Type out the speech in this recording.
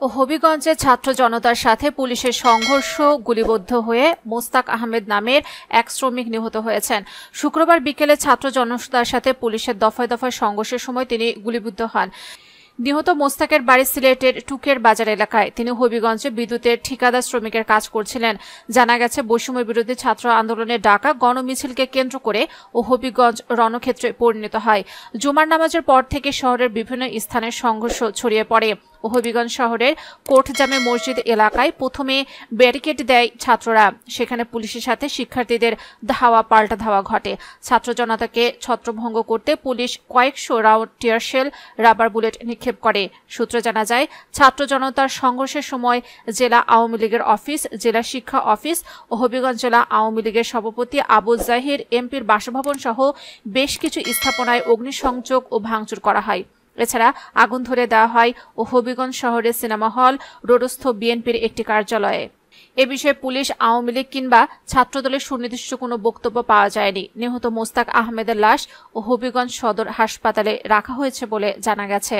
ও হবিগঞ্জে ছাত্র জনতার সাথে পুলিশের সংঘর্ষ, গুলিবিদ্ধ হয়ে মোস্তাক আহমেদ নামের এক শ্রমিক নিহত হয়েছেন। শুক্রবার বিকেলে ছাত্র জনতার সাথে পুলিশের দফায় দফায় সংঘর্ষের সময় তিনি গুলিবিদ্ধ হন। নিহত মোস্তাকের বাড়ি সিলেটের টুকের বাজার এলাকায়। তিনি হবিগঞ্জে বিদ্যুতের ঠিকাদার শ্রমিকের কাজ করছিলেন। জানা গেছে, বৈষম্য বিরোধী ছাত্র আন্দোলনের ডাকা গণমিছিলকে কেন্দ্র করে ও হবিগঞ্জ রণক্ষেত্রে পরিণত হয়। জুমার নামাজের পর থেকে শহরের বিভিন্ন স্থানে সংঘর্ষ ছড়িয়ে পড়ে। হবিগঞ্জ শহরের কোটজামে মসজিদ এলাকায় প্রথমে ব্যারিকেড দেয় ছাত্ররা। সেখানে পুলিশের সাথে শিক্ষার্থীদের ধাওয়া পাল্টা ধাওয়া ঘটে। ছাত্র জনতাকে ছত্রভঙ্গ করতে পুলিশ কয়েকশো রাউন্ড টিয়ারশেল, রাবার বুলেট নিক্ষেপ করে। সূত্রে জানা যায়, ছাত্র জনতার সংঘর্ষের সময় জেলা আওয়ামী লীগের অফিস, জেলা শিক্ষা অফিস ও হবিগঞ্জ জেলা আওয়ামী লীগের সভাপতি আবুল জাহির এমপির বাসভবন সহ বেশ কিছু স্থাপনায় অগ্নিসংযোগ ও ভাঙচুর করা হয়। এছাড়া আগুন ধরে দেওয়া হয় ও হবিগঞ্জ শহরের সিনেমা হল রোডস্থ বিএনপির একটি কার্যালয়ে। এ বিষয়ে পুলিশ, আওয়ামী লীগ কিংবা ছাত্রদলের সুনির্দিষ্ট কোনো বক্তব্য পাওয়া যায়নি। নিহত মোস্তাক আহমেদের লাশ ও হবিগঞ্জ সদর হাসপাতালে রাখা হয়েছে বলে জানা গেছে।